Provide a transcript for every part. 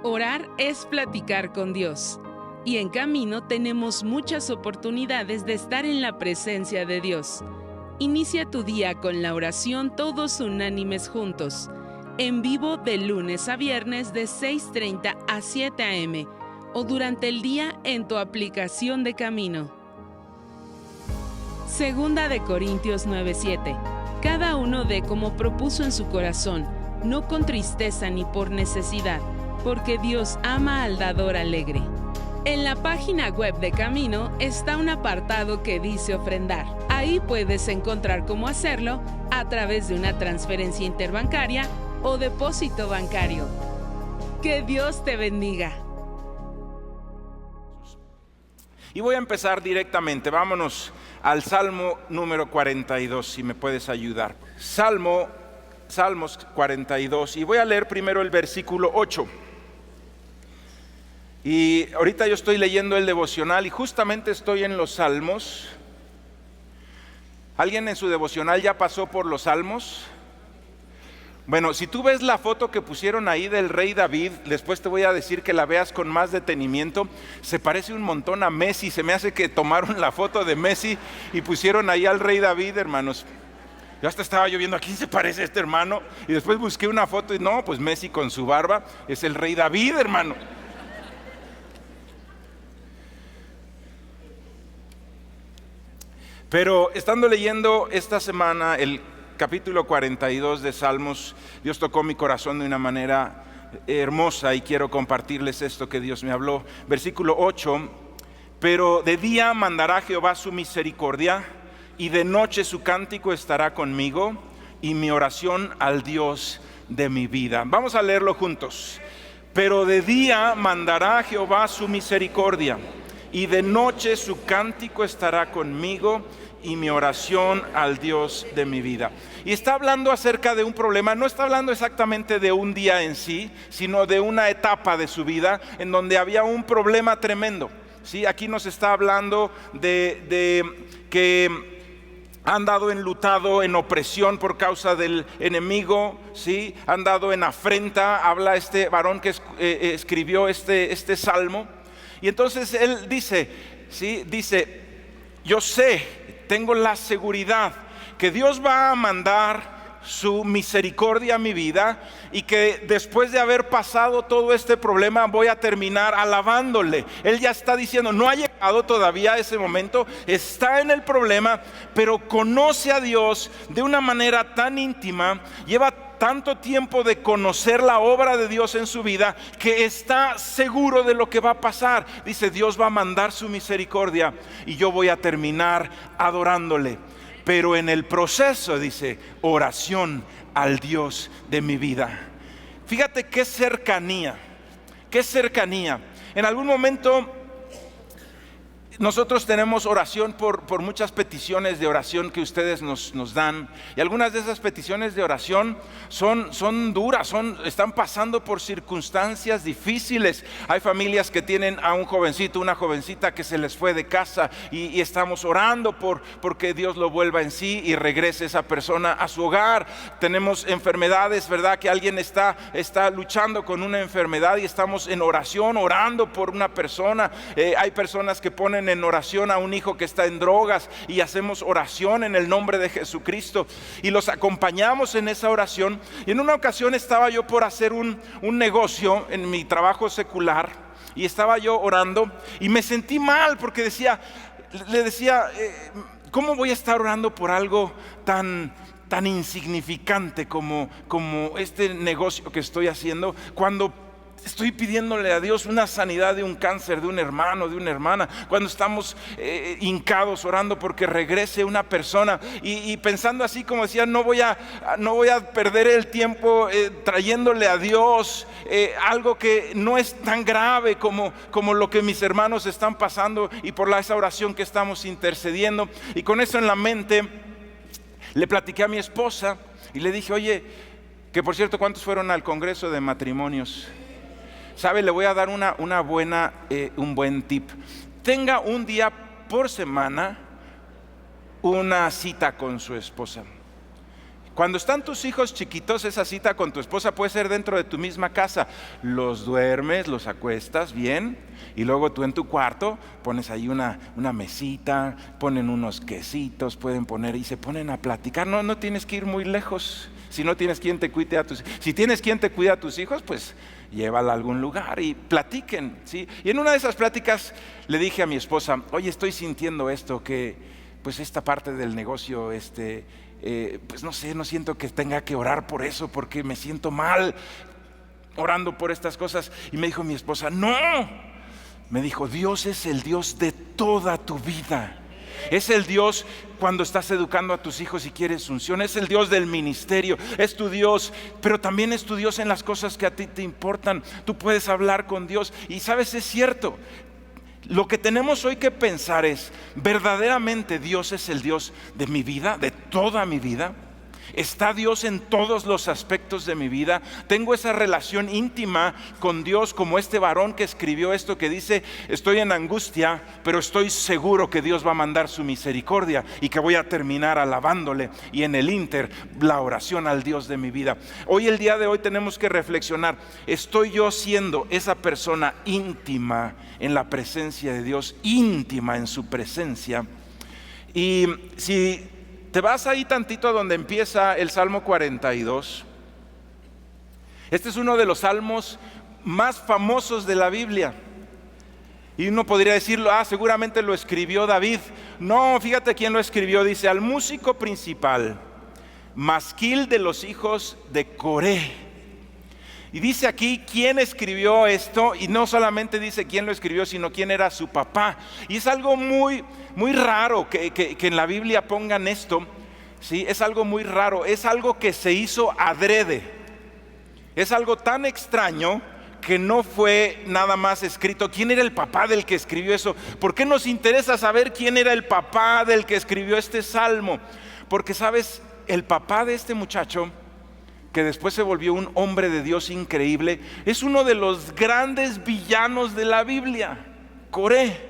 Orar es platicar con Dios. Y en Camino tenemos muchas oportunidades de estar en la presencia de Dios. Inicia tu día con la oración todos unánimes juntos. En vivo de lunes a viernes de 6:30 a 7 a.m. o durante el día en tu aplicación de Camino. Segunda de Corintios 9:7. Cada uno dé como propuso en su corazón, no con tristeza ni por necesidad, porque Dios ama al dador alegre. En la página web de Camino está un apartado que dice ofrendar. Ahí puedes encontrar cómo hacerlo a través de una transferencia interbancaria o depósito bancario. Que Dios te bendiga. Y voy a empezar directamente. Vámonos al Salmo número 42, si me puedes ayudar. Salmos 42. Y voy a leer primero el versículo 8. Y ahorita yo estoy leyendo el devocional y justamente estoy en los Salmos. ¿Alguien en su devocional ya pasó por los Salmos? Bueno, si tú ves la foto que pusieron ahí del rey David, después te voy a decir que la veas con más detenimiento. Se parece un montón a Messi. Se me hace que tomaron la foto de Messi y pusieron ahí al rey David, hermanos. Yo hasta estaba yo viendo, ¿a quién se parece este hermano? Y después busqué una foto y no, pues Messi con su barba es el rey David, hermano. Pero estando leyendo esta semana el capítulo 42 de Salmos, Dios tocó mi corazón de una manera hermosa y quiero compartirles esto que Dios me habló. Versículo 8, pero de día mandará Jehová su misericordia y de noche su cántico estará conmigo y mi oración al Dios de mi vida. Vamos a leerlo juntos. Pero de día mandará Jehová su misericordia y de noche su cántico estará conmigo y mi oración al Dios de mi vida. Y está hablando acerca de un problema, no está hablando exactamente de un día en sí, sino de una etapa de su vida en donde había un problema tremendo. ¿Sí? Aquí nos está hablando de que han dado enlutado en opresión por causa del enemigo, ¿sí? Han dado en afrenta, habla este varón que escribió este salmo. Y entonces él dice, ¿sí? Dice, yo sé, tengo la seguridad que Dios va a mandar su misericordia a mi vida y que después de haber pasado todo este problema voy a terminar alabándole. Él ya está diciendo, no ha llegado todavía ese momento, está en el problema, pero conoce a Dios de una manera tan íntima, lleva tanto tiempo de conocer la obra de Dios en su vida que está seguro de lo que va a pasar. Dice, Dios va a mandar su misericordia y yo voy a terminar adorándole. Pero en el proceso, dice, oración al Dios de mi vida. Fíjate qué cercanía, qué cercanía. En algún momento nosotros tenemos oración por muchas peticiones de oración que ustedes nos dan. Y algunas de esas peticiones de oración son duras, están pasando por circunstancias difíciles. Hay familias que tienen a un jovencito, una jovencita que se les fue de casa y estamos orando porque Dios lo vuelva en sí y regrese esa persona a su hogar. Tenemos enfermedades, ¿verdad? Que alguien está luchando con una enfermedad y estamos en oración, orando por una persona. Hay personas que ponen en oración a un hijo que está en drogas y hacemos oración en el nombre de Jesucristo y los acompañamos en esa oración. Y en una ocasión estaba yo por hacer un negocio en mi trabajo secular y estaba yo orando y me sentí mal porque le decía, ¿cómo voy a estar orando por algo tan insignificante como este negocio que estoy haciendo, cuando estoy pidiéndole a Dios una sanidad de un cáncer de un hermano, de una hermana, cuando estamos hincados orando porque regrese una persona y pensando así como decía, no voy a perder el tiempo trayéndole a Dios algo que no es tan grave como lo que mis hermanos están pasando y por esa oración que estamos intercediendo. Y con eso en la mente le platiqué a mi esposa y le dije, oye, que por cierto, ¿cuántos fueron al Congreso de Matrimonios? ¿Sabe? Le voy a dar un buen tip. Tenga un día por semana una cita con su esposa. Cuando están tus hijos chiquitos, esa cita con tu esposa puede ser dentro de tu misma casa. Los duermes, los acuestas bien, y luego tú en tu cuarto pones ahí una mesita, ponen unos quesitos, pueden poner y se ponen a platicar. No tienes que ir muy lejos. Si no tienes quien te cuide a tus hijos, si tienes quien te cuide a tus hijos, pues llévala a algún lugar y platiquen, ¿sí? Y en una de esas pláticas le dije a mi esposa, oye, estoy sintiendo esto, que pues esta parte del negocio, pues no sé, no siento que tenga que orar por eso, porque me siento mal orando por estas cosas. Y me dijo mi esposa, no, me dijo, Dios es el Dios de toda tu vida. Es el Dios cuando estás educando a tus hijos y quieres unción. Es el Dios del ministerio. Es tu Dios, pero también es tu Dios en las cosas que a ti te importan. Tú puedes hablar con Dios. Y sabes, es cierto. Lo que tenemos hoy que pensar es, ¿verdaderamente Dios es el Dios de mi vida, de toda mi vida? ¿Está Dios en todos los aspectos de mi vida? ¿Tengo esa relación íntima con Dios como este varón que escribió esto que dice, estoy en angustia, pero estoy seguro que Dios va a mandar su misericordia y que voy a terminar alabándole, y en el ínter la oración al Dios de mi vida? Hoy, el día de hoy, tenemos que reflexionar, ¿estoy yo siendo esa persona íntima en la presencia de Dios, íntima en su presencia? Y si te vas ahí tantito a donde empieza el Salmo 42. Este es uno de los salmos más famosos de la Biblia. Y uno podría decirlo, seguramente lo escribió David. No, fíjate quién lo escribió. Dice, al músico principal, masquil de los hijos de Coré. Y dice aquí quién escribió esto, y no solamente dice quién lo escribió, sino quién era su papá. Y es algo muy raro que en la Biblia pongan esto, ¿sí? Es algo muy raro, es algo que se hizo adrede. Es algo tan extraño que no fue nada más escrito. ¿Quién era el papá del que escribió eso? ¿Por qué nos interesa saber quién era el papá del que escribió este salmo? Porque, ¿sabes? El papá de este muchacho, que después se volvió un hombre de Dios increíble, es uno de los grandes villanos de la Biblia, Coré.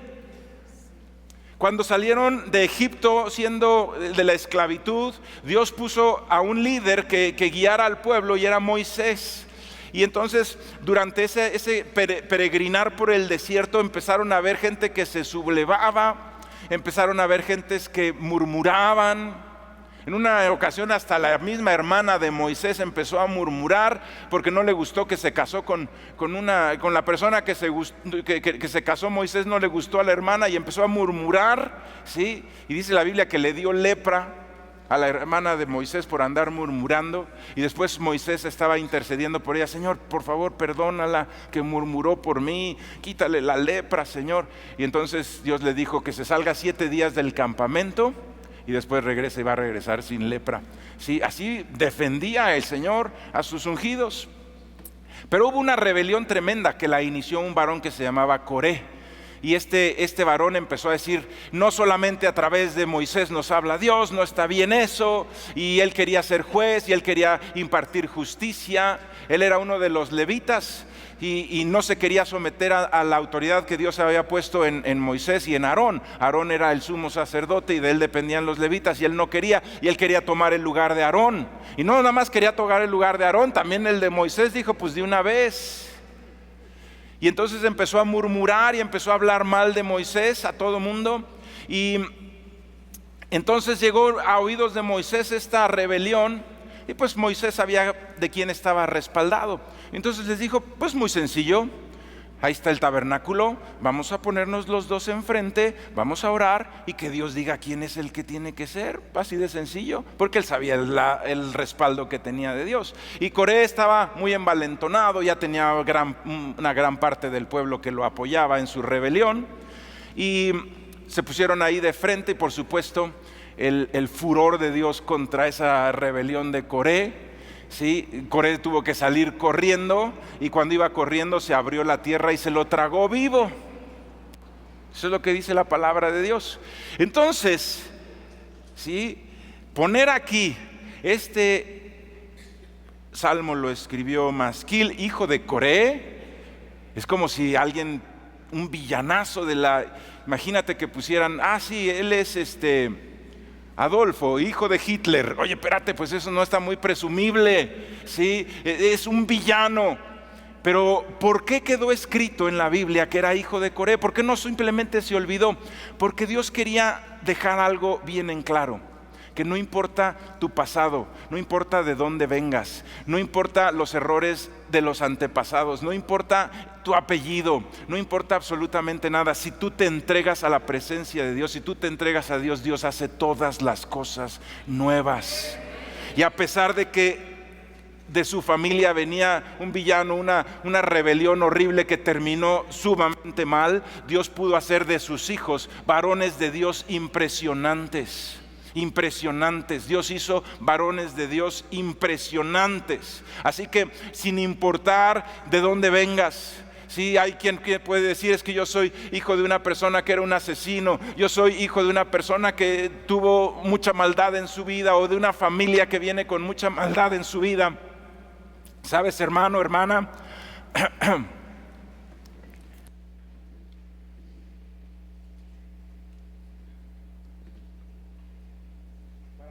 Cuando salieron de Egipto siendo de la esclavitud, Dios puso a un líder que guiara al pueblo, y era Moisés. Y entonces durante ese peregrinar por el desierto empezaron a ver gente que se sublevaba, empezaron a ver gentes que murmuraban. En una ocasión hasta la misma hermana de Moisés empezó a murmurar porque no le gustó que se casó con la persona que se casó. Moisés no le gustó a la hermana y empezó a murmurar, ¿sí? Y dice la Biblia que le dio lepra a la hermana de Moisés por andar murmurando. Y después Moisés estaba intercediendo por ella, Señor, por favor, perdónala, que murmuró por mí, quítale la lepra, Señor. Y entonces Dios le dijo que se salga 7 días del campamento y después regresa, y va a regresar sin lepra. Sí, así defendía el Señor a sus ungidos. Pero hubo una rebelión tremenda que la inició un varón que se llamaba Coré. Y este varón empezó a decir, no solamente a través de Moisés nos habla Dios, no está bien eso. Y él quería ser juez y él quería impartir justicia. Él era uno de los levitas y no se quería someter a la autoridad que Dios había puesto en Moisés y en Aarón. Aarón era el sumo sacerdote y de él dependían los levitas, y él no quería, y él quería tomar el lugar de Aarón. Y no nada más quería tomar el lugar de Aarón, también el de Moisés. Dijo, pues de una vez. Y entonces empezó a murmurar y empezó a hablar mal de Moisés a todo mundo. Y entonces llegó a oídos de Moisés esta rebelión, y pues Moisés sabía de quién estaba respaldado. Entonces les dijo, pues muy sencillo, ahí está el tabernáculo, vamos a ponernos los dos enfrente, vamos a orar y que Dios diga quién es el que tiene que ser. Así de sencillo, porque él sabía el respaldo que tenía de Dios. Y Coré estaba muy envalentonado, ya tenía una gran parte del pueblo que lo apoyaba en su rebelión, y se pusieron ahí de frente. Y por supuesto el furor de Dios contra esa rebelión de Coré, ¿sí? Coré tuvo que salir corriendo, y cuando iba corriendo se abrió la tierra y se lo tragó vivo. Eso es lo que dice la palabra de Dios. Entonces, ¿sí? Poner aquí este salmo lo escribió Masquil, hijo de Coré, es como si alguien, un villanazo imagínate que pusieran, sí, él es Adolfo, hijo de Hitler. Oye, espérate, pues eso no está muy presumible, ¿sí? Es un villano. Pero ¿por qué quedó escrito en la Biblia que era hijo de Coré? ¿Por qué no simplemente se olvidó? Porque Dios quería dejar algo bien en claro. Que no importa tu pasado, no importa de dónde vengas, no importa los errores de los antepasados, no importa tu apellido, no importa absolutamente nada. Si tú te entregas a la presencia de Dios, si tú te entregas a Dios, Dios hace todas las cosas nuevas. Y a pesar de que de su familia venía un villano, una rebelión horrible que terminó sumamente mal, Dios pudo hacer de sus hijos varones de Dios impresionantes. Dios hizo varones de Dios impresionantes. Así que sin importar de dónde vengas, sí, hay quien puede decir: es que yo soy hijo de una persona que era un asesino, yo soy hijo de una persona que tuvo mucha maldad en su vida, o de una familia que viene con mucha maldad en su vida. ¿Sabes, hermano, hermana?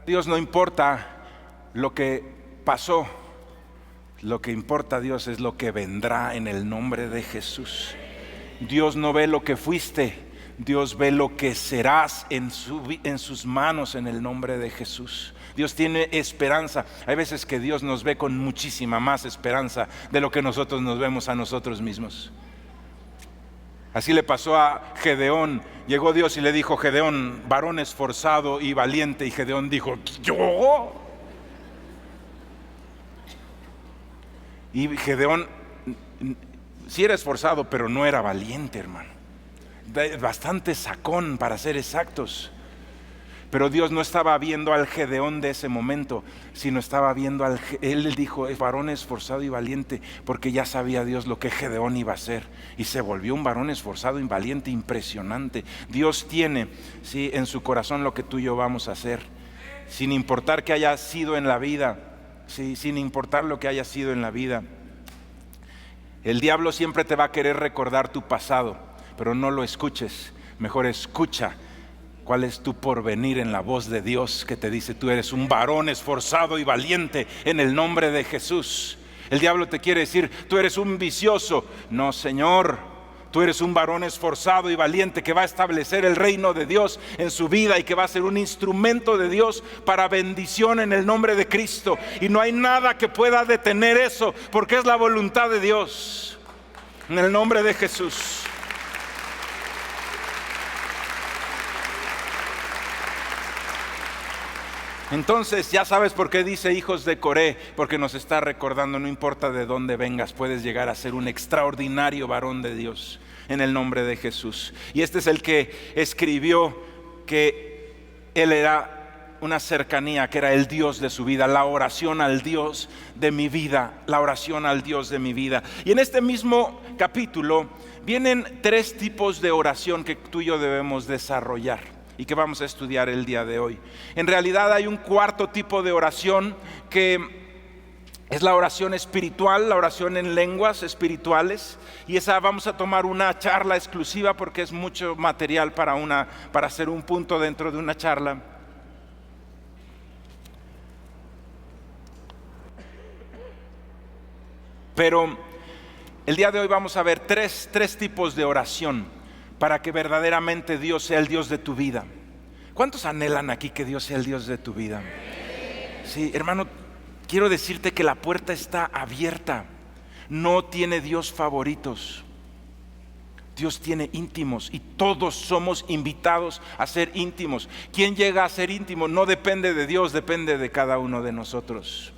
Dios no importa lo que pasó, lo que importa a Dios es lo que vendrá en el nombre de Jesús. Dios no ve lo que fuiste, Dios ve lo que serás en sus manos en el nombre de Jesús. Dios tiene esperanza. Hay veces que Dios nos ve con muchísima más esperanza de lo que nosotros nos vemos a nosotros mismos. Así le pasó a Gedeón. Llegó Dios y le dijo: Gedeón, varón esforzado y valiente. Y Gedeón dijo: ¿yo? Y Gedeón sí era esforzado, pero no era valiente, hermano. Bastante sacón, para ser exactos. Pero Dios no estaba viendo al Gedeón de ese momento, sino estaba viendo él dijo: es varón esforzado y valiente, porque ya sabía Dios lo que Gedeón iba a hacer, y se volvió un varón esforzado y valiente impresionante. Dios tiene, sí, en su corazón lo que tú y yo vamos a hacer, sin importar que haya sido en la vida, sí, sin importar lo que haya sido en la vida. El diablo siempre te va a querer recordar tu pasado, pero no lo escuches, mejor escucha cuál es tu porvenir en la voz de Dios, que te dice: tú eres un varón esforzado y valiente en el nombre de Jesús. El diablo te quiere decir: tú eres un vicioso. No, Señor, tú eres un varón esforzado y valiente que va a establecer el reino de Dios en su vida y que va a ser un instrumento de Dios para bendición en el nombre de Cristo. Y no hay nada que pueda detener eso, porque es la voluntad de Dios en el nombre de Jesús. Entonces ya sabes por qué dice hijos de Coré, porque nos está recordando: no importa de dónde vengas, puedes llegar a ser un extraordinario varón de Dios en el nombre de Jesús. Y este es el que escribió que él era una cercanía, que era el Dios de su vida, la oración al Dios de mi vida, la oración al Dios de mi vida. Y en este mismo capítulo vienen 3 tipos de oración que tú y yo debemos desarrollar y que vamos a estudiar el día de hoy. En realidad hay un 4.º tipo de oración, que es la oración espiritual, la oración en lenguas espirituales, y esa vamos a tomar una charla exclusiva porque es mucho material para hacer un punto dentro de una charla. Pero el día de hoy vamos a ver tres tipos de oración para que verdaderamente Dios sea el Dios de tu vida. ¿Cuántos anhelan aquí que Dios sea el Dios de tu vida? Sí, hermano, quiero decirte que la puerta está abierta. No tiene Dios favoritos. Dios tiene íntimos y todos somos invitados a ser íntimos. ¿Quién llega a ser íntimo? No depende de Dios, depende de cada uno de nosotros.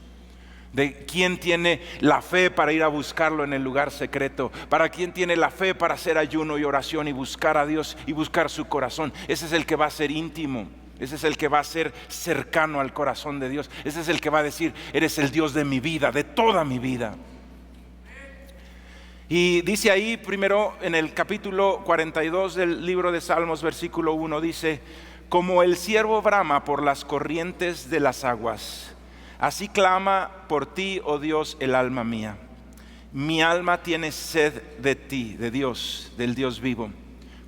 De quién tiene la fe para ir a buscarlo en el lugar secreto, para quién tiene la fe para hacer ayuno y oración y buscar a Dios y buscar su corazón. Ese es el que va a ser íntimo, ese es el que va a ser cercano al corazón de Dios, ese es el que va a decir: eres el Dios de mi vida, de toda mi vida. Y dice ahí primero en el capítulo 42 del libro de Salmos, versículo 1, dice: como el ciervo brama por las corrientes de las aguas, así clama por ti, oh Dios, el alma mía. Mi alma tiene sed de ti, de Dios, del Dios vivo.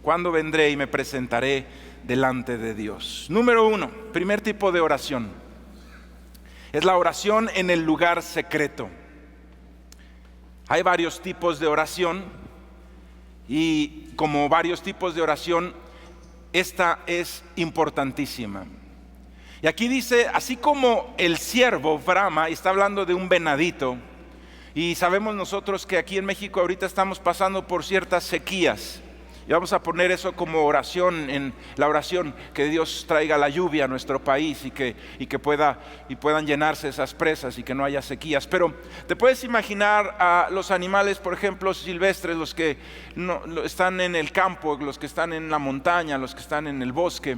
¿Cuándo vendré y me presentaré delante de Dios. Número 1, primer tipo de oración, es la oración en el lugar secreto. Hay varios tipos de oración y como varios tipos de oración, esta es importantísima. Y aquí dice, así como el ciervo brama, y está hablando de un venadito, y sabemos nosotros que aquí en México ahorita estamos pasando por ciertas sequías. Y vamos a poner eso como oración, en la oración, que Dios traiga la lluvia a nuestro país y que puedan llenarse esas presas y que no haya sequías. Pero te puedes imaginar a los animales, por ejemplo, silvestres, los que están en el campo, los que están en la montaña, los que están en el bosque.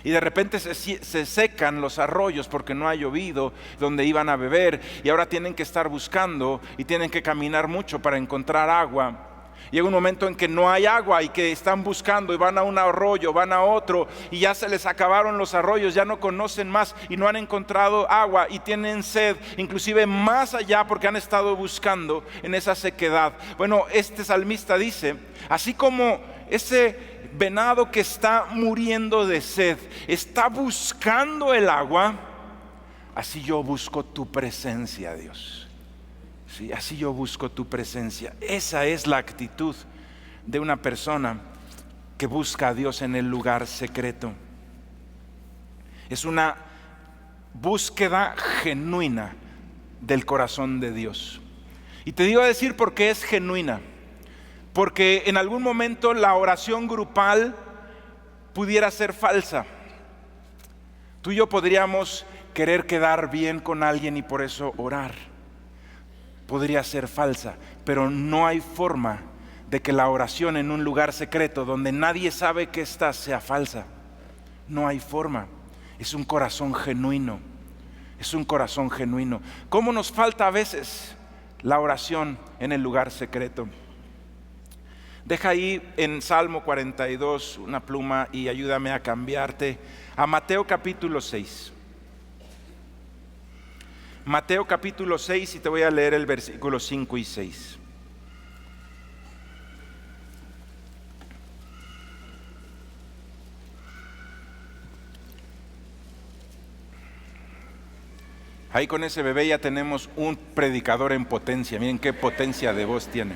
Y de repente se secan los arroyos porque no ha llovido donde iban a beber y ahora tienen que estar buscando y tienen que caminar mucho para encontrar agua. Llega un momento en que no hay agua y que están buscando y van a un arroyo, van a otro y ya se les acabaron los arroyos, ya no conocen más y no han encontrado agua y tienen sed, inclusive más allá porque han estado buscando en esa sequedad. Bueno, este salmista dice, así como ese venado que está muriendo de sed, está buscando el agua, así yo busco tu presencia, Dios. Sí, así yo busco tu presencia. Esa es la actitud de una persona que busca a Dios en el lugar secreto. Es una búsqueda genuina del corazón de Dios. Y te digo a decir por qué es genuina. Porque en algún momento la oración grupal pudiera ser falsa. Tú y yo podríamos querer quedar bien con alguien y por eso orar. Podría ser falsa, pero no hay forma de que la oración en un lugar secreto donde nadie sabe que estás sea falsa. No hay forma. Es un corazón genuino. Es un corazón genuino. ¿Cómo nos falta a veces la oración en el lugar secreto? Deja ahí en Salmo 42 una pluma y ayúdame a cambiarte a Mateo capítulo 6. Mateo capítulo 6 y te voy a leer el versículo 5 y 6. Ahí con ese bebé ya tenemos un predicador en potencia. Miren qué potencia de voz tiene.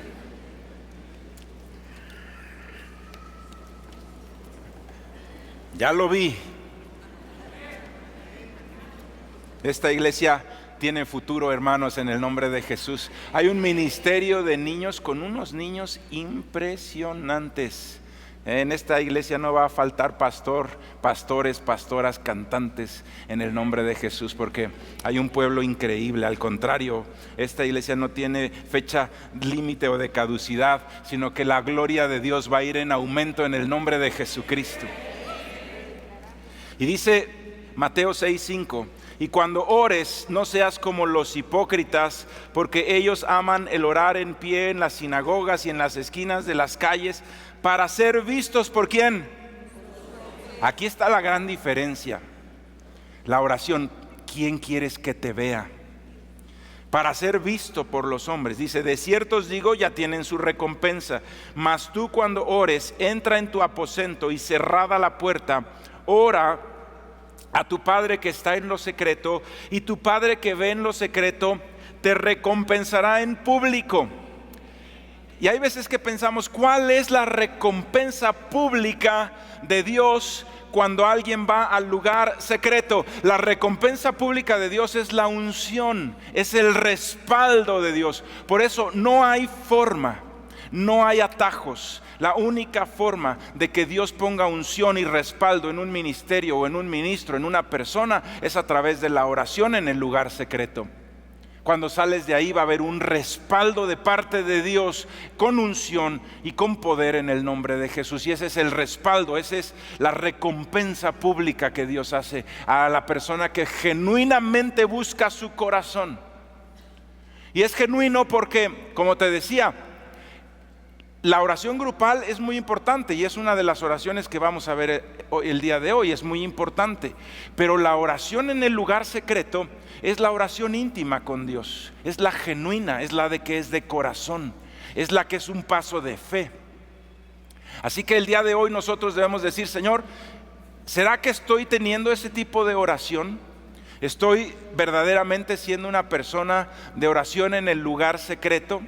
Ya lo vi. Esta iglesia tiene futuro, hermanos, en el nombre de Jesús. Hay un ministerio de niños con unos niños impresionantes. En esta iglesia no va a faltar pastores, pastoras, cantantes en el nombre de Jesús, porque hay un pueblo increíble. Al contrario, esta iglesia no tiene fecha límite o de caducidad, sino que la gloria de Dios va a ir en aumento en el nombre de Jesucristo. Y dice Mateo 6:5, y cuando ores no seas como los hipócritas, porque ellos aman el orar en pie en las sinagogas y en las esquinas de las calles para ser vistos ¿por quién? Aquí está la gran diferencia. La oración, ¿quién quieres que te vea? Para ser visto por los hombres. Dice, de cierto os digo, ya tienen su recompensa. Mas tú cuando ores, entra en tu aposento y cerrada la puerta, ora a tu Padre que está en lo secreto, y tu Padre que ve en lo secreto te recompensará en público. Y hay veces que pensamos, ¿cuál es la recompensa pública de Dios cuando alguien va al lugar secreto? La recompensa pública de Dios es la unción, es el respaldo de Dios. Por eso no hay forma, no hay atajos. La única forma de que Dios ponga unción y respaldo en un ministerio o en un ministro, en una persona, es a través de la oración en el lugar secreto. Cuando sales de ahí va a haber un respaldo de parte de Dios con unción y con poder en el nombre de Jesús. Y ese es el respaldo, esa es la recompensa pública que Dios hace a la persona que genuinamente busca su corazón. Y es genuino porque, como te decía, la oración grupal es muy importante y es una de las oraciones que vamos a ver el día de hoy, es muy importante. Pero la oración en el lugar secreto es la oración íntima con Dios, es la genuina, es la de que es de corazón, es la que es un paso de fe. Así que el día de hoy nosotros debemos decir: Señor, ¿será que estoy teniendo ese tipo de oración? ¿Estoy verdaderamente siendo una persona de oración en el lugar secreto?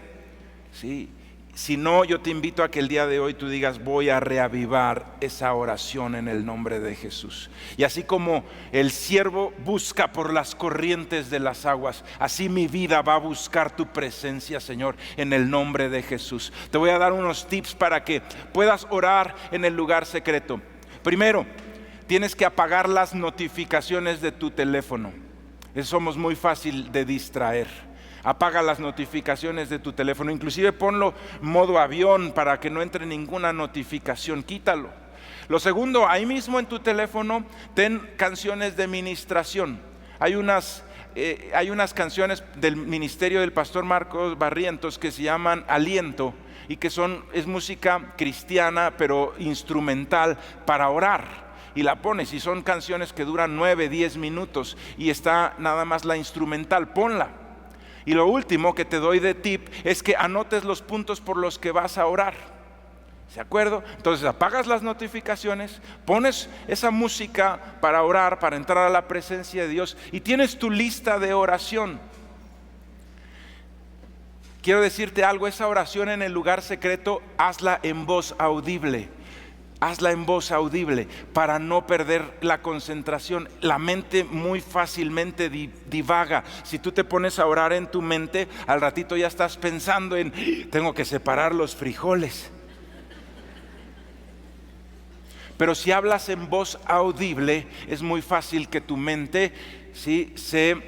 Sí. Si no, yo te invito a que el día de hoy tú digas: voy a reavivar esa oración en el nombre de Jesús. Y así como el siervo busca por las corrientes de las aguas, así mi vida va a buscar tu presencia, Señor, en el nombre de Jesús. Te voy a dar unos tips para que puedas orar en el lugar secreto. Primero, tienes que apagar las notificaciones de tu teléfono. Eso somos muy fácil de distraer. Apaga las notificaciones de tu teléfono, inclusive ponlo modo avión para que no entre ninguna notificación, quítalo. Lo segundo, ahí mismo en tu teléfono ten canciones de ministración. Hay unas canciones del ministerio del pastor Marcos Barrientos que se llaman Aliento y que es música cristiana pero instrumental para orar. Y la pones y son canciones que duran 9, 10 minutos y está nada más la instrumental, ponla. Y lo último que te doy de tip es que anotes los puntos por los que vas a orar. ¿De acuerdo? Entonces apagas las notificaciones, pones esa música para orar, para entrar a la presencia de Dios y tienes tu lista de oración. Quiero decirte algo: esa oración en el lugar secreto, hazla en voz audible. Hazla en voz audible para no perder la concentración. La mente muy fácilmente divaga. Si tú te pones a orar en tu mente, al ratito ya estás pensando en: tengo que separar los frijoles. Pero si hablas en voz audible, es muy fácil que tu mente se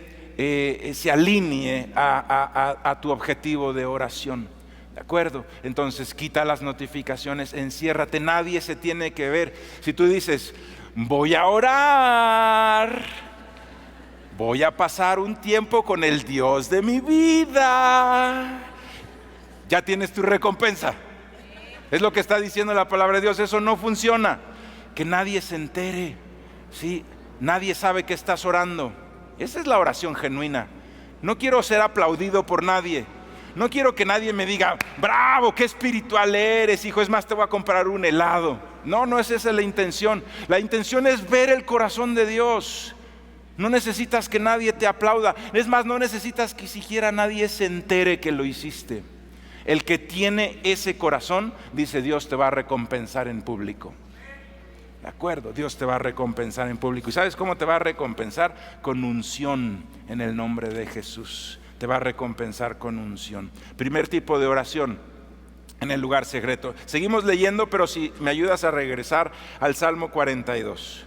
alinee a tu objetivo de oración. ¿De acuerdo? Entonces quita las notificaciones, enciérrate, nadie se tiene que ver. Si tú dices: voy a orar, voy a pasar un tiempo con el Dios de mi vida, ya tienes tu recompensa. Es lo que está diciendo la palabra de Dios. Eso no funciona. Que nadie se entere, ¿sí? Nadie sabe que estás orando. Esa es la oración genuina. No quiero ser aplaudido por nadie. No quiero que nadie me diga: bravo, qué espiritual eres, hijo, es más, te voy a comprar un helado. No es esa la intención. La intención es ver el corazón de Dios. No necesitas que nadie te aplauda. Es más, no necesitas que siquiera nadie se entere que lo hiciste. El que tiene ese corazón, dice Dios, te va a recompensar en público. ¿De acuerdo? Dios te va a recompensar en público. ¿Y sabes cómo te va a recompensar? Con unción en el nombre de Jesús. Te va a recompensar con unción. Primer tipo de oración en el lugar secreto. Seguimos leyendo, pero si me ayudas a regresar al Salmo 42.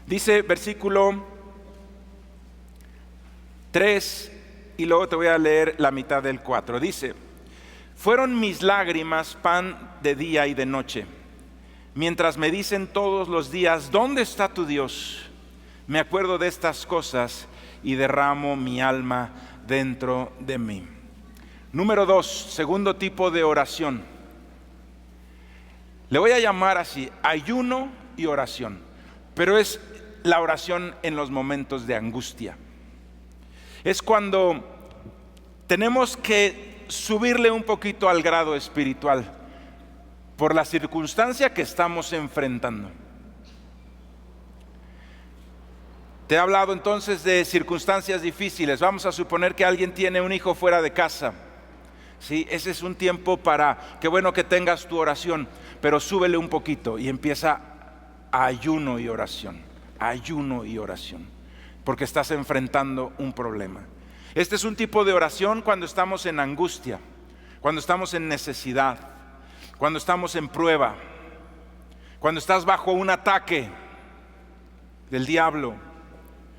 Dice versículo 3 y luego te voy a leer la mitad del 4. Dice: fueron mis lágrimas pan de día y de noche, mientras me dicen todos los días: ¿dónde está tu Dios? Me acuerdo de estas cosas y derramo mi alma dentro de mí. Número 2, segundo tipo de oración. Le voy a llamar así: ayuno y oración. Pero es la oración en los momentos de angustia. Es cuando tenemos que subirle un poquito al grado espiritual por la circunstancia que estamos enfrentando. Te he hablado entonces de circunstancias difíciles. Vamos a suponer que alguien tiene un hijo fuera de casa. Sí, ese es un tiempo para, qué bueno que tengas tu oración, pero súbele un poquito y empieza a ayuno y oración. Ayuno y oración, porque estás enfrentando un problema. Este es un tipo de oración cuando estamos en angustia, cuando estamos en necesidad, cuando estamos en prueba, cuando estás bajo un ataque del diablo,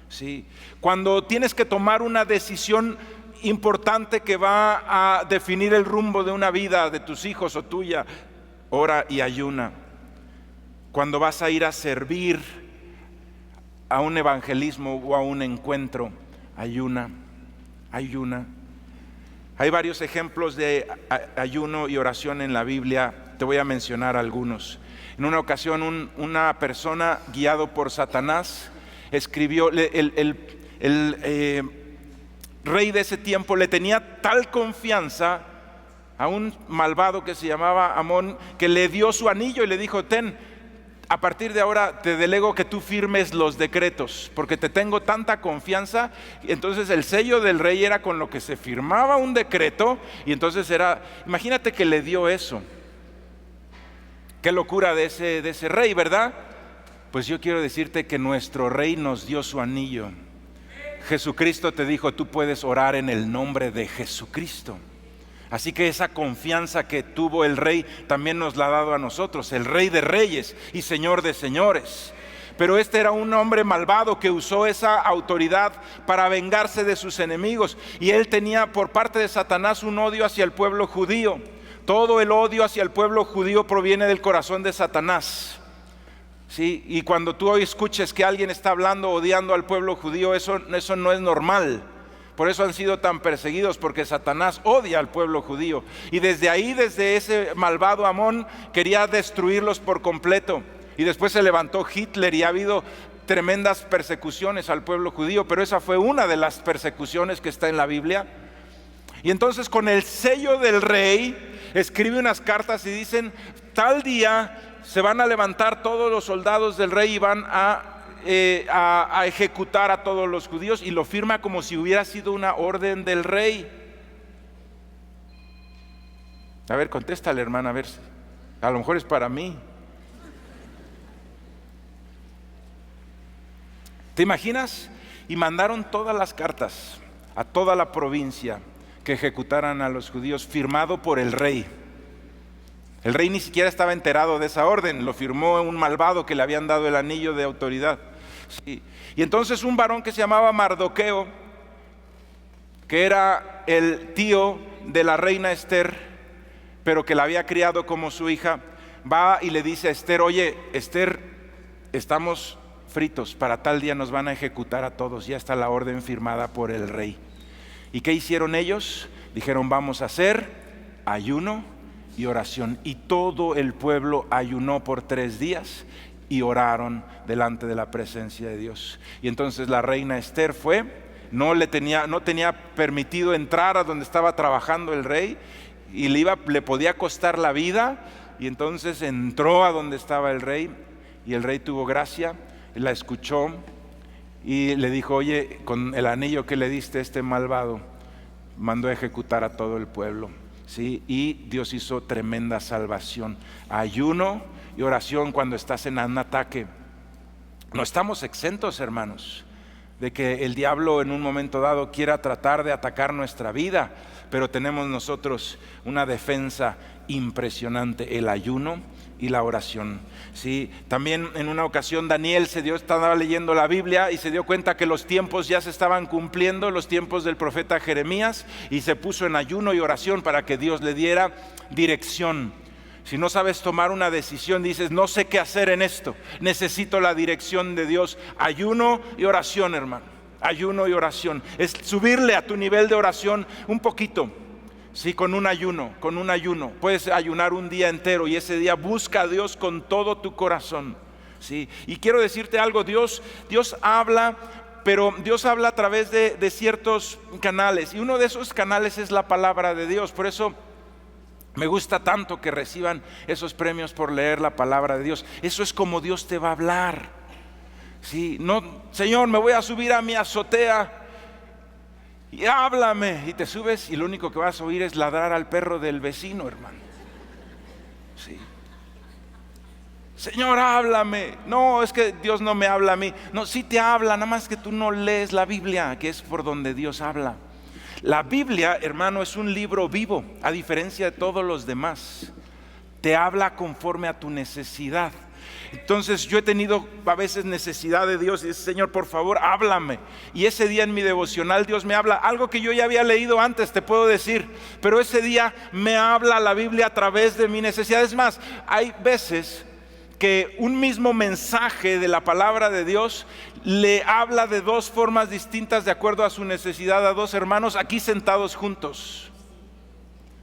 ¿sí? Cuando tienes que tomar una decisión importante que va a definir el rumbo de una vida de tus hijos o tuya, ora y ayuna. Cuando vas a ir a servir a un evangelismo o a un encuentro, ayuna. Hay varios ejemplos de ayuno y oración en la Biblia. Te voy a mencionar algunos. En una ocasión una persona guiado por Satanás escribió, el el rey de ese tiempo le tenía tal confianza a un malvado que se llamaba Amón, que le dio su anillo y le dijo: ten, a partir de ahora te delego que tú firmes los decretos, porque te tengo tanta confianza. Y entonces el sello del rey era con lo que se firmaba un decreto, y entonces imagínate que le dio eso. Qué locura de ese rey, ¿verdad? Pues yo quiero decirte que nuestro rey nos dio su anillo. Jesucristo te dijo: tú puedes orar en el nombre de Jesucristo. Así que esa confianza que tuvo el rey también nos la ha dado a nosotros, el Rey de Reyes y Señor de Señores. Pero este era un hombre malvado que usó esa autoridad para vengarse de sus enemigos, y él tenía por parte de Satanás un odio hacia el pueblo judío. Todo el odio hacia el pueblo judío proviene del corazón de Satanás. Sí, y cuando tú hoy escuches que alguien está hablando odiando al pueblo judío, eso no es normal. Por eso han sido tan perseguidos, porque Satanás odia al pueblo judío. Y desde ese malvado Amón, quería destruirlos por completo. Y después se levantó Hitler y ha habido tremendas persecuciones al pueblo judío, pero esa fue una de las persecuciones que está en la Biblia. Y entonces, con el sello del rey, escribe unas cartas y dicen: tal día se van a levantar todos los soldados del rey y van a ejecutar a todos los judíos, y lo firma como si hubiera sido una orden del rey. A ver, contéstale, hermana, a ver, a lo mejor es para mí. ¿Te imaginas? Y mandaron todas las cartas a toda la provincia que ejecutaran a los judíos, firmado por el rey. El rey ni siquiera estaba enterado de esa orden, lo firmó un malvado que le habían dado el anillo de autoridad. Sí. Y entonces un varón que se llamaba Mardoqueo, que era el tío de la reina Esther, pero que la había criado como su hija, va y le dice a Esther: oye, Esther, estamos fritos, para tal día nos van a ejecutar a todos, ya está la orden firmada por el rey. ¿Y qué hicieron ellos? Dijeron: vamos a hacer ayuno y oración. Y todo el pueblo ayunó por 3 días y oraron delante de la presencia de Dios. Y entonces la reina Esther fue, no tenía permitido entrar a donde estaba trabajando el rey, y le podía costar la vida, y entonces entró a donde estaba el rey, y el rey tuvo gracia, la escuchó y le dijo: oye, con el anillo que le diste a este malvado, mandó a ejecutar a todo el pueblo. ¿Sí? Y Dios hizo tremenda salvación. Ayuno y oración cuando estás en un ataque. No estamos exentos, hermanos, de que el diablo en un momento dado quiera tratar de atacar nuestra vida, pero tenemos nosotros una defensa impresionante: el ayuno y la oración. Sí, también en una ocasión Daniel estaba leyendo la Biblia y se dio cuenta que los tiempos ya se estaban cumpliendo, los tiempos del profeta Jeremías, y se puso en ayuno y oración para que Dios le diera dirección. Si no sabes tomar una decisión, dices: no sé qué hacer en esto, necesito la dirección de Dios. Ayuno y oración, hermano. Ayuno y oración es subirle a tu nivel de oración un poquito. Sí, con un ayuno. Puedes ayunar un día entero, y ese día busca a Dios con todo tu corazón. Sí, y quiero decirte algo: Dios habla, pero Dios habla a través de ciertos canales, y uno de esos canales es la palabra de Dios. Por eso me gusta tanto que reciban esos premios por leer la palabra de Dios. Eso es como Dios te va a hablar. Sí, no, Señor, me voy a subir a mi azotea y háblame, y te subes y lo único que vas a oír es ladrar al perro del vecino, hermano. Sí. Señor, háblame. No, es que Dios no me habla a mí. No, sí te habla, nada más que tú no lees la Biblia, que es por donde Dios habla. La Biblia, hermano, es un libro vivo, a diferencia de todos los demás. Te habla conforme a tu necesidad. Entonces yo he tenido a veces necesidad de Dios y dice: Señor, por favor, háblame. Y ese día en mi devocional Dios me habla, algo que yo ya había leído antes, te puedo decir, pero ese día me habla la Biblia a través de mi necesidad. Es más, hay veces que un mismo mensaje de la palabra de Dios le habla de 2 formas distintas de acuerdo a su necesidad a 2 hermanos aquí sentados juntos.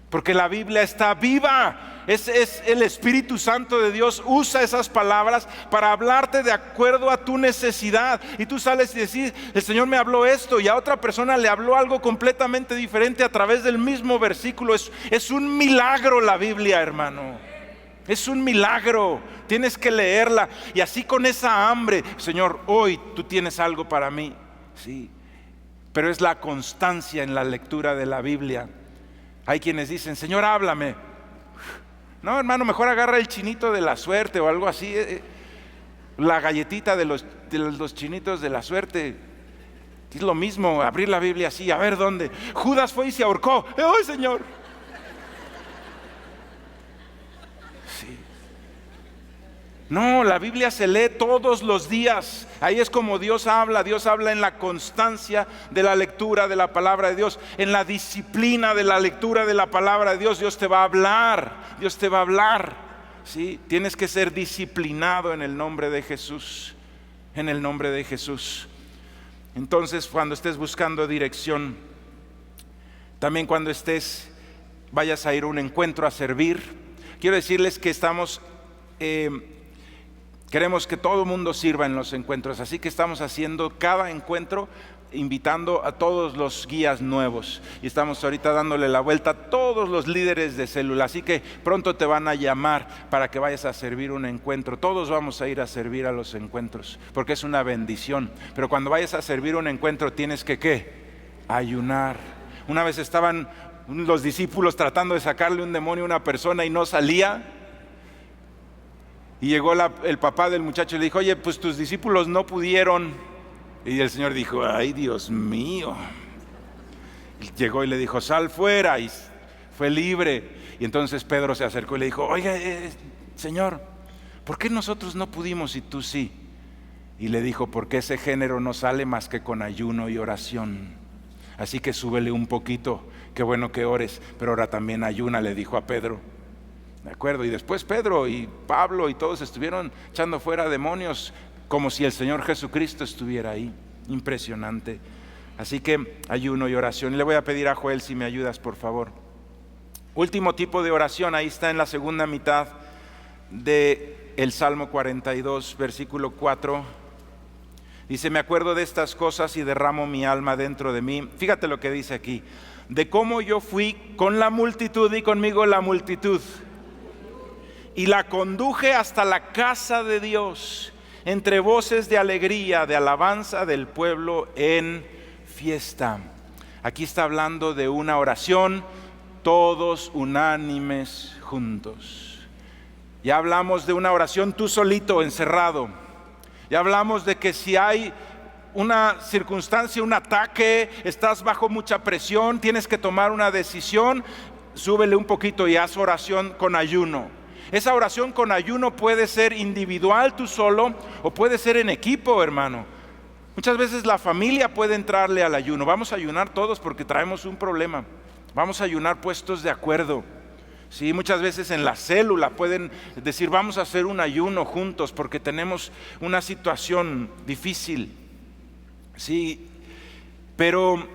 Porque la Biblia está viva, Es el Espíritu Santo de Dios, usa esas palabras para hablarte de acuerdo a tu necesidad. Y tú sales y decís, el Señor me habló esto, y a otra persona le habló algo completamente diferente a través del mismo versículo. Es un milagro la Biblia, hermano. Es un milagro, tienes que leerla. Y así con esa hambre, Señor, hoy tú tienes algo para mí. Sí, pero es la constancia en la lectura de la Biblia. Hay quienes dicen, Señor, háblame. No, hermano, mejor agarra el chinito de la suerte o algo así. La galletita de los chinitos de la suerte. Es lo mismo, abrir la Biblia así, a ver dónde. Judas fue y se ahorcó. ¡Ay, Señor! No, la Biblia se lee todos los días. Ahí es como Dios habla. Dios habla en la constancia de la lectura de la palabra de Dios, en la disciplina de la lectura de la palabra de Dios. Dios te va a hablar. Dios te va a hablar. ¿Sí? Tienes que ser disciplinado en el nombre de Jesús. En el nombre de Jesús. Entonces, cuando estés buscando dirección, también cuando vayas a ir a un encuentro a servir, quiero decirles que queremos que todo el mundo sirva en los encuentros, así que estamos haciendo cada encuentro invitando a todos los guías nuevos, y estamos ahorita dándole la vuelta a todos los líderes de célula, así que pronto te van a llamar para que vayas a servir un encuentro. Todos vamos a ir a servir a los encuentros, porque es una bendición, pero cuando vayas a servir un encuentro tienes que ¿qué? Ayunar. Una vez estaban los discípulos tratando de sacarle un demonio a una persona y no salía. Y llegó el papá del muchacho y le dijo, oye, pues tus discípulos no pudieron. Y el Señor dijo, ay, Dios mío. Y llegó y le dijo, sal fuera, y fue libre. Y entonces Pedro se acercó y le dijo, oiga, Señor, ¿por qué nosotros no pudimos y tú sí? Y le dijo, porque ese género no sale más que con ayuno y oración. Así que súbele un poquito, qué bueno que ores, pero ahora también ayuna, le dijo a Pedro. ¿De acuerdo? Y después Pedro y Pablo y todos estuvieron echando fuera demonios como si el Señor Jesucristo estuviera ahí. Impresionante. Así que ayuno y oración. Y le voy a pedir a Joel si me ayudas, por favor. Último tipo de oración, ahí está en la segunda mitad del Salmo 42, versículo 4. Dice, me acuerdo de estas cosas y derramo mi alma dentro de mí. Fíjate lo que dice aquí. De cómo yo fui con la multitud y conmigo la multitud. Y la conduje hasta la casa de Dios, entre voces de alegría, de alabanza del pueblo en fiesta. Aquí está hablando de una oración, todos unánimes juntos. Ya hablamos de una oración tú solito, encerrado. Ya hablamos de que si hay una circunstancia, un ataque, estás bajo mucha presión, tienes que tomar una decisión, súbele un poquito y haz oración con ayuno. Esa oración con ayuno puede ser individual, tú solo, o puede ser en equipo, hermano. Muchas veces la familia puede entrarle al ayuno. Vamos a ayunar todos porque traemos un problema. Vamos a ayunar puestos de acuerdo. Sí, muchas veces en la célula pueden decir, vamos a hacer un ayuno juntos porque tenemos una situación difícil. Sí, pero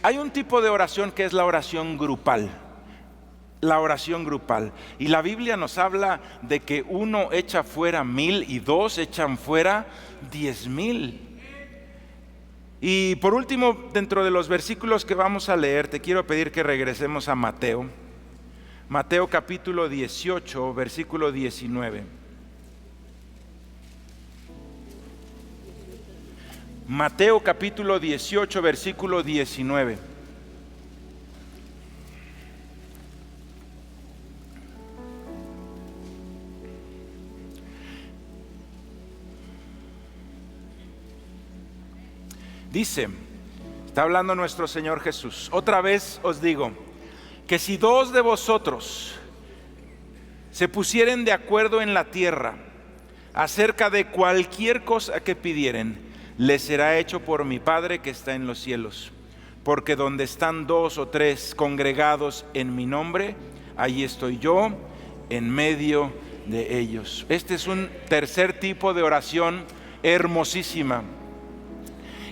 hay un tipo de oración que es la oración grupal. La oración grupal. Y la Biblia nos habla de que uno echa fuera 1000 y dos echan fuera 10,000. Y por último, dentro de los versículos que vamos a leer, te quiero pedir que regresemos a Mateo. Mateo capítulo 18, versículo 19. Mateo capítulo 18, versículo 19. Dice, está hablando nuestro Señor Jesús, otra vez os digo, que si dos de vosotros se pusieren de acuerdo en la tierra acerca de cualquier cosa que pidieren, les será hecho por mi Padre que está en los cielos. Porque donde están 2 o 3 congregados en mi nombre, allí estoy yo en medio de ellos. Este es un tercer tipo de oración hermosísima.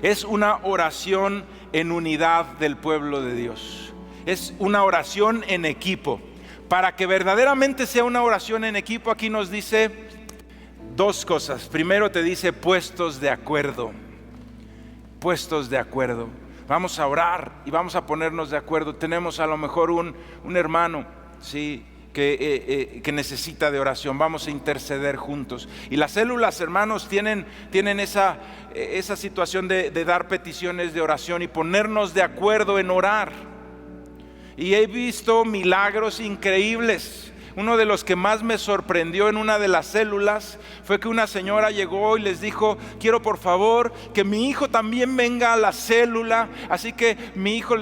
Es una oración en unidad del pueblo de Dios. Es una oración en equipo. Para que verdaderamente sea una oración en equipo, aquí nos dice dos cosas. Primero te dice puestos de acuerdo. Puestos de acuerdo. Vamos a orar y vamos a ponernos de acuerdo. Tenemos a lo mejor un hermano, ¿sí?, que necesita de oración. Vamos a interceder juntos. Y las células, hermanos, tienen esa situación de dar peticiones de oración y ponernos de acuerdo en orar. Y he visto milagros increíbles. Uno de los que más me sorprendió en una de las células fue que una señora llegó y les dijo: quiero por favor que mi hijo también venga a la célula. Así que mi hijo,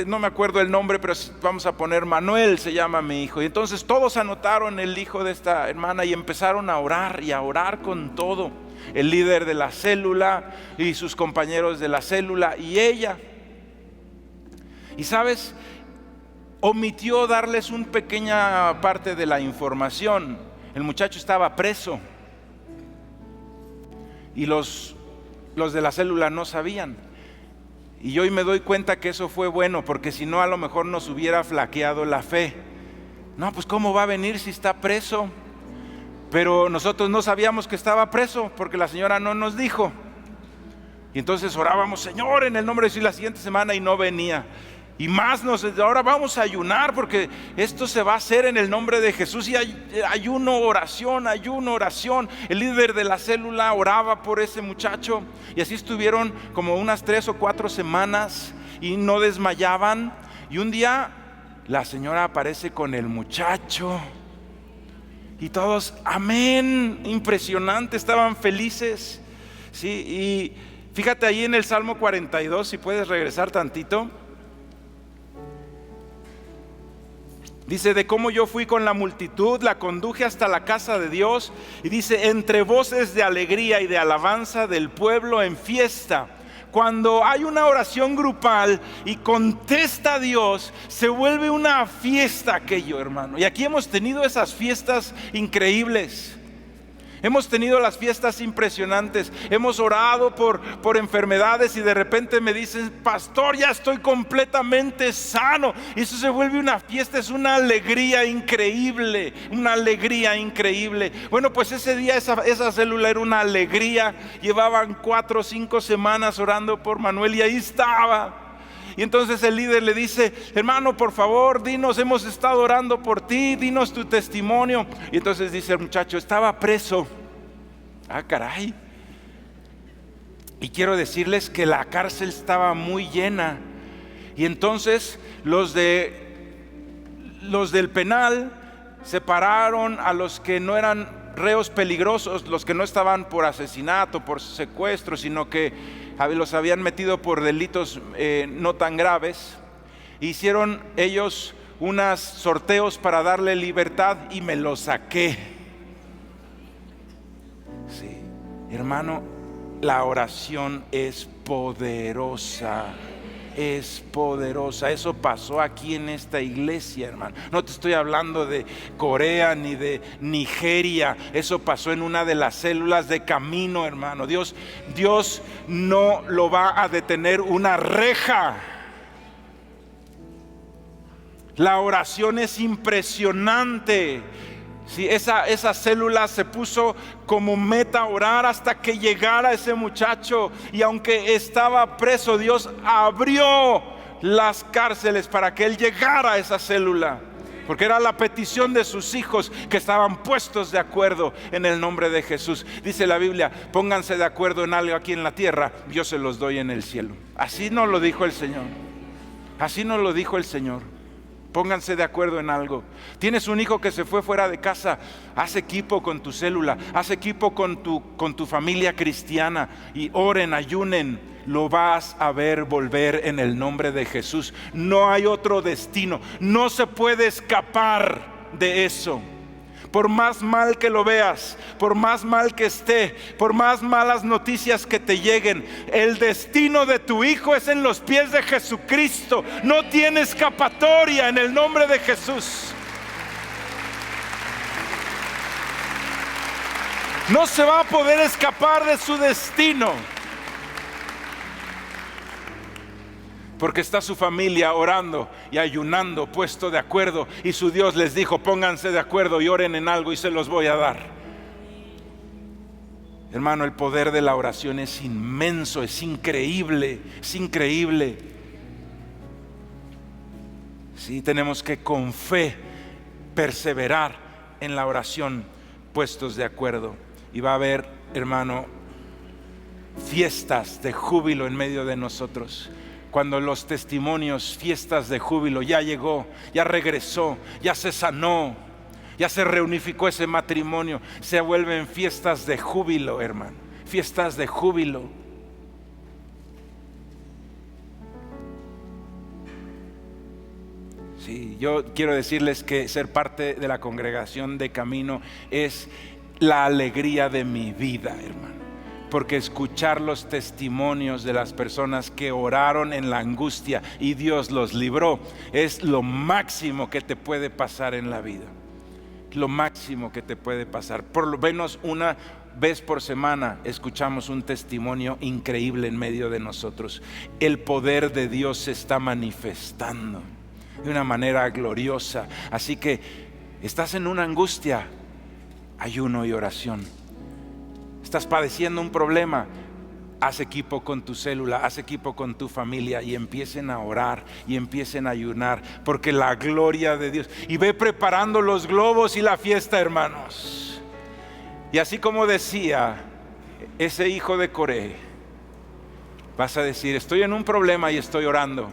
no me acuerdo el nombre, pero vamos a poner Manuel, se llama mi hijo. Y entonces todos anotaron el hijo de esta hermana y empezaron a orar y a orar con todo. El líder de la célula y sus compañeros de la célula y ella. Y sabes, omitió darles una pequeña parte de la información. El muchacho estaba preso y los de la célula no sabían. Y hoy me doy cuenta que eso fue bueno, porque si no, a lo mejor nos hubiera flaqueado la fe. No, pues ¿cómo va a venir si está preso? Pero nosotros no sabíamos que estaba preso, porque la señora no nos dijo. Y entonces orábamos: Señor, en el nombre de Jesús, la siguiente semana, y no venía. Y más ahora vamos a ayunar, porque esto se va a hacer en el nombre de Jesús. Y ayuno, oración. El líder de la célula oraba por ese muchacho. Y así estuvieron como unas 3 o 4 semanas y no desmayaban. Y un día la señora aparece con el muchacho. Y todos, amén, impresionante, estaban felices. Sí, y fíjate ahí en el Salmo 42, si puedes regresar tantito. Dice: de cómo yo fui con la multitud, la conduje hasta la casa de Dios. Y dice: entre voces de alegría y de alabanza del pueblo en fiesta. Cuando hay una oración grupal y contesta a Dios, se vuelve una fiesta aquello, hermano. Y aquí hemos tenido esas fiestas increíbles. Hemos tenido las fiestas impresionantes. Hemos orado por enfermedades y de repente me dicen: pastor, ya estoy completamente sano. Y eso se vuelve una fiesta, es una alegría increíble. Una alegría increíble. Bueno, pues ese día esa célula era una alegría. Llevaban 4 o 5 semanas orando por Manuel y ahí estaba. Y entonces el líder le dice: hermano, por favor, dinos, hemos estado orando por ti, dinos tu testimonio. Y entonces dice el muchacho: estaba preso. Ah, caray. Y quiero decirles que la cárcel estaba muy llena. Y entonces los del penal separaron a los que no eran reos peligrosos, los que no estaban por asesinato, por secuestro, sino que los habían metido por delitos no tan graves. Hicieron ellos unos sorteos para darle libertad y me lo saqué. Sí, hermano, la oración es poderosa. Es poderosa. Eso pasó aquí en esta iglesia, hermano. No te estoy hablando de Corea ni de Nigeria. Eso pasó en una de las células de Camino, hermano. Dios no lo va a detener una reja. La oración es impresionante. Sí, esa célula se puso como meta orar hasta que llegara ese muchacho. Y aunque estaba preso, Dios abrió las cárceles para que él llegara a esa célula. Porque era la petición de sus hijos que estaban puestos de acuerdo en el nombre de Jesús. Dice la Biblia: pónganse de acuerdo en algo aquí en la tierra, yo se los doy en el cielo. Así nos lo dijo el Señor. Así nos lo dijo el Señor. Pónganse de acuerdo en algo. Tienes un hijo que se fue fuera de casa, haz equipo con tu célula, haz equipo con tu familia cristiana y oren, ayunen. Lo vas a ver volver en el nombre de Jesús. No hay otro destino, no se puede escapar de eso. Por más mal que lo veas, por más mal que esté, por más malas noticias que te lleguen, el destino de tu hijo es en los pies de Jesucristo. No tiene escapatoria en el nombre de Jesús. No se va a poder escapar de su destino. porque está su familia orando y ayunando, puesto de acuerdo, y su Dios les dijo: pónganse de acuerdo y oren en algo y se los voy a dar. Hermano, el poder de la oración es inmenso, es increíble, es increíble. Sí, tenemos que con fe perseverar en la oración, puestos de acuerdo. Y va a haber, hermano, fiestas de júbilo en medio de nosotros. Cuando los testimonios, fiestas de júbilo, ya llegó, ya regresó, ya se sanó, ya se reunificó ese matrimonio, se vuelven fiestas de júbilo, hermano, fiestas de júbilo. Sí, yo quiero decirles que ser parte de la congregación de Camino es la alegría de mi vida, hermano. Porque escuchar los testimonios de las personas que oraron en la angustia y Dios los libró es lo máximo que te puede pasar en la vida. Lo máximo que te puede pasar. Por lo menos una vez por semana escuchamos un testimonio increíble en medio de nosotros. El poder de Dios se está manifestando de una manera gloriosa. Así que estás en una angustia, ayuno y oración. Estás padeciendo un problema, haz equipo con tu célula, haz equipo con tu familia y empiecen a orar y empiecen a ayunar, porque la gloria de Dios. Y ve preparando los globos y la fiesta, hermanos. Y así como decía ese hijo de Coré, vas a decir: estoy en un problema y estoy orando,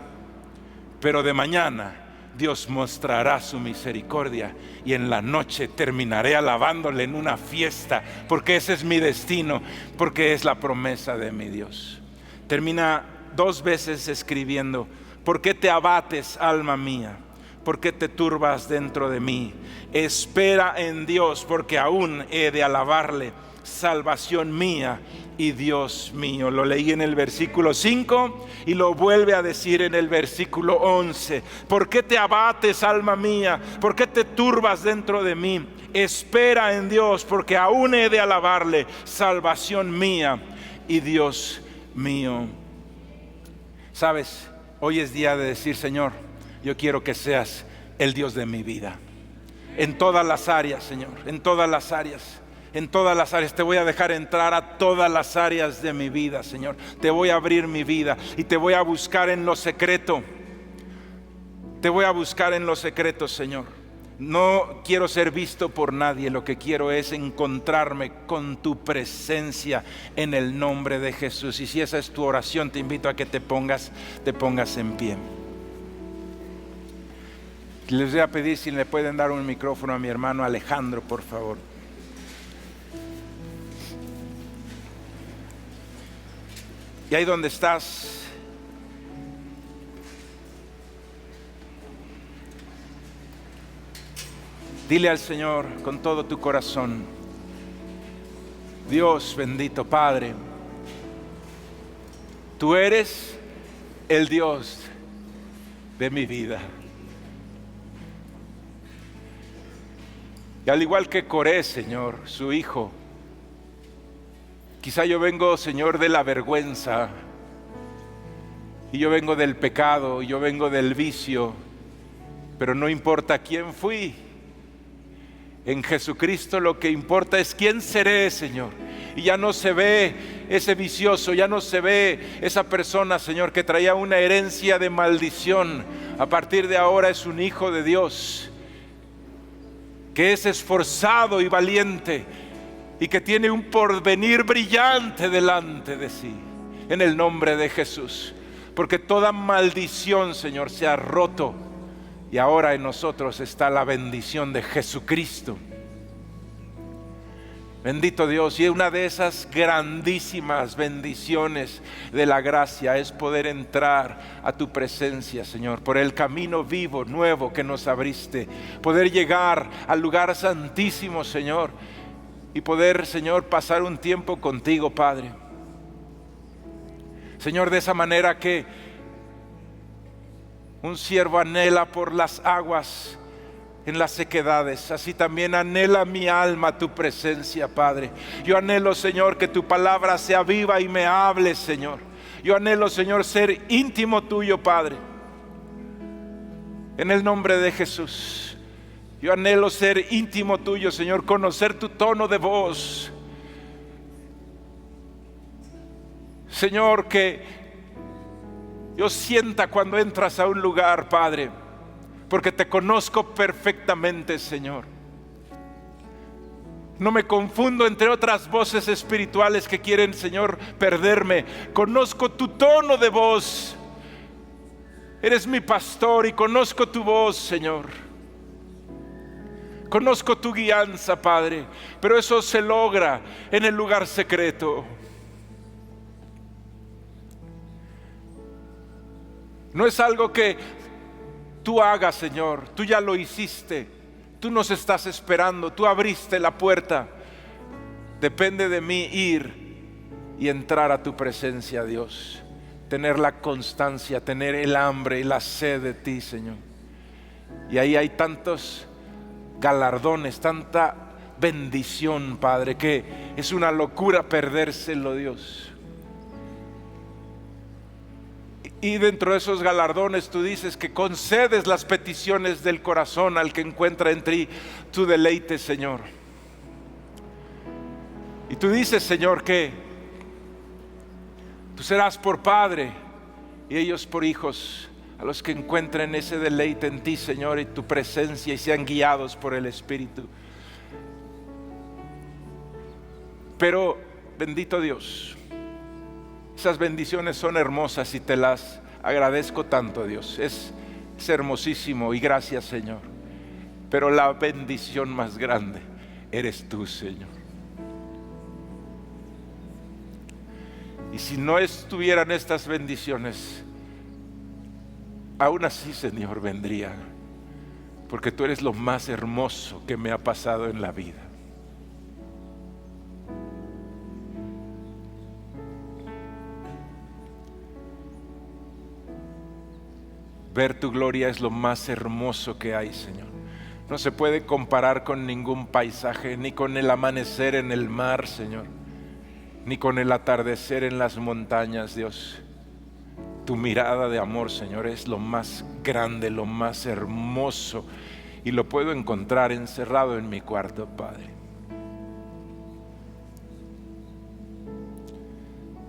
pero de mañana Dios mostrará su misericordia y en la noche terminaré alabándole en una fiesta, porque ese es mi destino, porque es la promesa de mi Dios. Termina 2 veces escribiendo: ¿por qué te abates, alma mía? ¿Por qué te turbas dentro de mí? Espera en Dios, porque aún he de alabarle, salvación mía y Dios mío. Lo leí en el versículo 5 y lo vuelve a decir en el versículo 11. ¿Por qué te abates, alma mía? ¿Por qué te turbas dentro de mí? Espera en Dios, porque aún he de alabarle, salvación mía y Dios mío. Sabes, hoy es día de decir: Señor, yo quiero que seas el Dios de mi vida. En todas las áreas, Señor, en todas las áreas. En todas las áreas, te voy a dejar entrar a todas las áreas de mi vida, Señor. Te voy a abrir mi vida y te voy a buscar en lo secreto. Te voy a buscar en lo secreto, Señor. No quiero ser visto por nadie, lo que quiero es encontrarme con tu presencia en el nombre de Jesús. Y si esa es tu oración, te invito a que te pongas en pie. Les voy a pedir si le pueden dar un micrófono a mi hermano Alejandro, por favor. Y ahí donde estás, dile al Señor con todo tu corazón: Dios bendito Padre, tú eres el Dios de mi vida. Y al igual que Coré, Señor, su hijo, quizá yo vengo, Señor, de la vergüenza, y yo vengo del pecado, y yo vengo del vicio, pero no importa quién fui. En Jesucristo lo que importa es quién seré, Señor. Y ya no se ve ese vicioso, ya no se ve esa persona, Señor, que traía una herencia de maldición. A partir de ahora es un hijo de Dios, que es esforzado y valiente, y que tiene un porvenir brillante delante de sí, en el nombre de Jesús. Porque toda maldición, Señor, se ha roto, y ahora en nosotros está la bendición de Jesucristo. Bendito Dios. Y una de esas grandísimas bendiciones de la gracia es poder entrar a tu presencia, Señor, por el camino vivo, nuevo que nos abriste. Poder llegar al lugar santísimo, Señor, y poder, Señor, pasar un tiempo contigo, Padre. Señor, de esa manera que un siervo anhela por las aguas en las sequedades, así también anhela mi alma tu presencia, Padre. Yo anhelo, Señor, que tu palabra sea viva y me hable, Señor. Yo anhelo, Señor, ser íntimo tuyo, Padre. En el nombre de Jesús. Yo anhelo ser íntimo tuyo, Señor, conocer tu tono de voz. Señor, que yo sienta cuando entras a un lugar, Padre, porque te conozco perfectamente, Señor. No me confundo entre otras voces espirituales que quieren, Señor, perderme. Conozco tu tono de voz. Eres mi pastor y conozco tu voz, Señor. Conozco tu guianza, Padre, pero eso se logra en el lugar secreto. No es algo que tú hagas, Señor. Tú ya lo hiciste. Tú nos estás esperando. Tú abriste la puerta. Depende de mí ir y entrar a tu presencia, Dios. Tener la constancia, tener el hambre y la sed de ti, Señor. Y ahí hay tantos galardones, tanta bendición, Padre, que es una locura perdérselo, Dios. Y dentro de esos galardones tú dices que concedes las peticiones del corazón al que encuentra en ti tu deleite, Señor. Y tú dices, Señor, que tú serás por padre y ellos por hijos a los que encuentren ese deleite en ti, Señor, y tu presencia y sean guiados por el Espíritu. Pero, bendito Dios, esas bendiciones son hermosas y te las agradezco tanto, Dios. Es hermosísimo y gracias, Señor. Pero la bendición más grande eres tú, Señor. Y si no estuvieran estas bendiciones, aún así, Señor, vendría. Porque tú eres lo más hermoso que me ha pasado en la vida. Ver tu gloria es lo más hermoso que hay, Señor. No se puede comparar con ningún paisaje, ni con el amanecer en el mar, Señor, ni con el atardecer en las montañas, Dios. Tu mirada de amor, Señor, es lo más grande, lo más hermoso, y lo puedo encontrar encerrado en mi cuarto, Padre.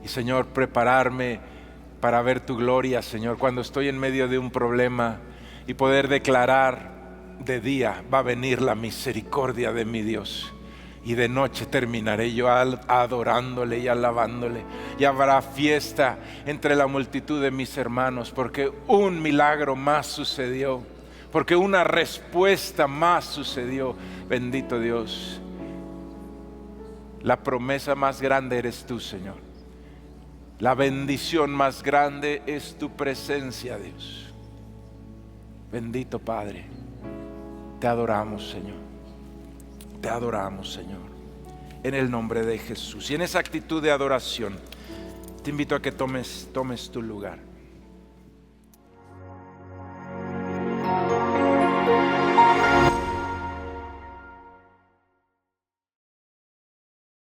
Y, Señor, prepararme para ver tu gloria, Señor, cuando estoy en medio de un problema y poder declarar: de día va a venir la misericordia de mi Dios y de noche terminaré yo adorándole y alabándole, y habrá fiesta entre la multitud de mis hermanos, porque un milagro más sucedió, porque una respuesta más sucedió. Bendito Dios, la promesa más grande eres tú, Señor. La bendición más grande es tu presencia, Dios. Bendito Padre, te adoramos, Señor. Te adoramos, Señor, en el nombre de Jesús. Y en esa actitud de adoración te invito a que tomes tu lugar.